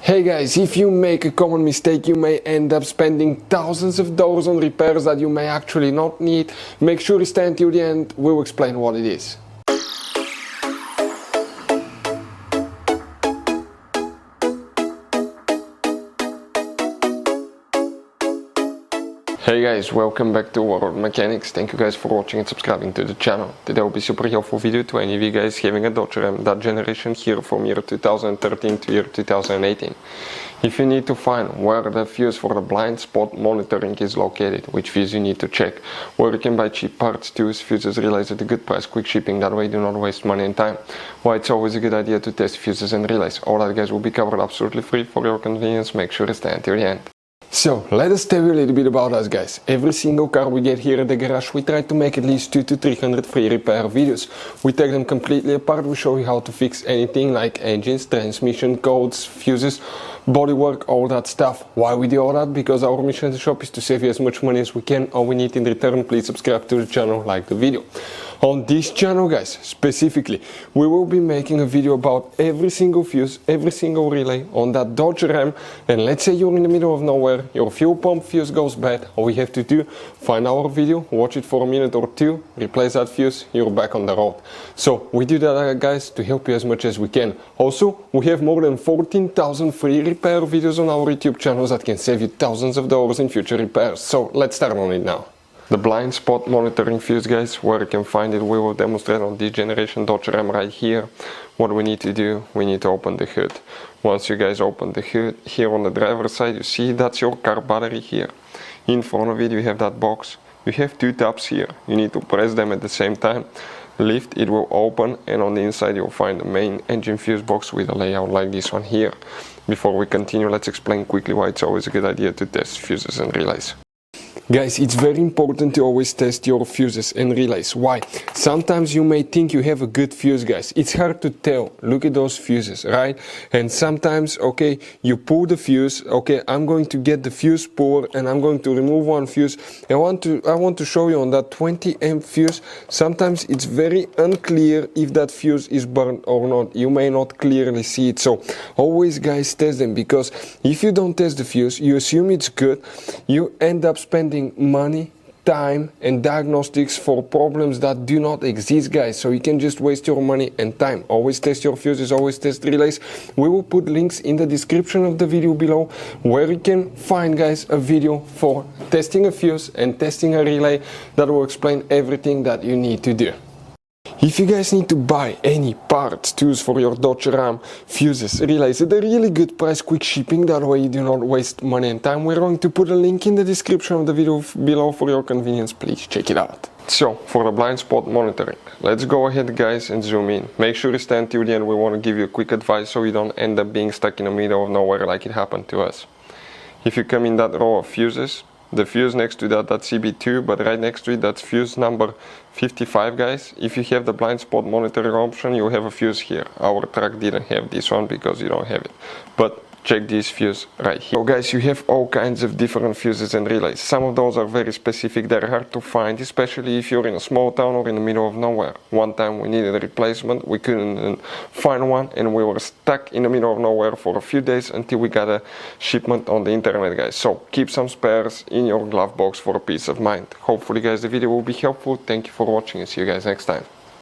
Hey guys, if you make a common mistake, you may end up spending thousands of dollars on repairs that you may actually not need. Make sure you stay until the end, we'll explain what it is. Hey guys, welcome back to World Mechanics. Thank you guys for watching and subscribing to the channel. Today will be a super helpful video to any of you guys having a Dodge Ram that generation here from year 2013 to year 2018. If you need to find where the fuse for the blind spot monitoring is located, which fuse you need to check, where you can buy cheap parts, tools, fuses, relays at a good price, quick shipping, that way you do not waste money and time, why it's always a good idea to test fuses and relays, all that guys will be covered absolutely free for your convenience. Make sure to stay until the end. So, let us tell you a little bit about us guys. Every single car we get here at the garage, we try to make at least 200 to 300 free repair videos. We take them completely apart, we show you how to fix anything like engines, transmission, codes, fuses, bodywork, all that stuff. Why we do all that? Because our mission at the shop is to save you as much money as we can. All we need in return, please subscribe to the channel, like the video. On this channel guys, specifically, we will be making a video about every single fuse, every single relay on that Dodge Ram. And let's say you're in the middle of nowhere, your fuel pump fuse goes bad, all we have to do, find our video, watch it for a minute or two, replace that fuse, you're back on the road. So we do that guys to help you as much as we can. Also, we have more than 14,000 free repair videos on our YouTube channels that can save you thousands of dollars in future repairs. So let's start on it now. The blind spot monitoring fuse guys, where you can find it, we will demonstrate on this generation Dodge Ram right here. What we need to do, we need to open the hood. Once you guys open the hood, here on the driver's side you see that's your car battery here. In front of it you have that box. You have two tabs here, you need to press them at the same time. Lift, it will open, and on the inside you'll find the main engine fuse box with a layout like this one here. Before we continue, let's explain quickly why it's always a good idea to test fuses and relays. Guys, it's very important to always test your fuses and relays. Why? Sometimes you may think you have a good fuse guys. It's hard to tell. Look at those fuses, right? And sometimes, okay, you pull the fuse. Okay, I'm going to get the fuse puller and I'm going to remove one fuse. I want to show you on that 20 amp fuse. Sometimes it's very unclear if that fuse is burned or not. You may not clearly see it. So always guys test them, because if you don't test the fuse, you assume it's good, you end up spending money, time and diagnostics for problems that do not exist guys. So you can just waste your money and time. Always test your fuses, always test relays. We will put links in the description of the video below where you can find guys a video for testing a fuse and testing a relay that will explain everything that you need to do. If you guys need to buy any parts, tools for your Dodge Ram, fuses, relays at a really good price, quick shipping, that way you do not waste money and time, we're going to put a link in the description of the video below for your convenience. Please check it out. So, for the blind spot monitoring, let's go ahead guys and zoom in. Make sure you stay until the end. We want to give you a quick advice so you don't end up being stuck in the middle of nowhere like it happened to us. If you come in that row of fuses, the fuse next to that's CB2, but right next to it that's fuse number 55 guys. If you have the blind spot monitoring option, you have a fuse here. Our truck didn't have this one because you don't have it, but check this fuse right here. So guys, you have all kinds of different fuses and relays. Some of those are very specific, they're hard to find, especially if you're in a small town or in the middle of nowhere. One time we needed a replacement, we couldn't find one, and we were stuck in the middle of nowhere for a few days until we got a shipment on the internet guys. So keep some spares in your glove box for a peace of mind. Hopefully guys the video will be helpful. Thank you for watching and see you guys next time.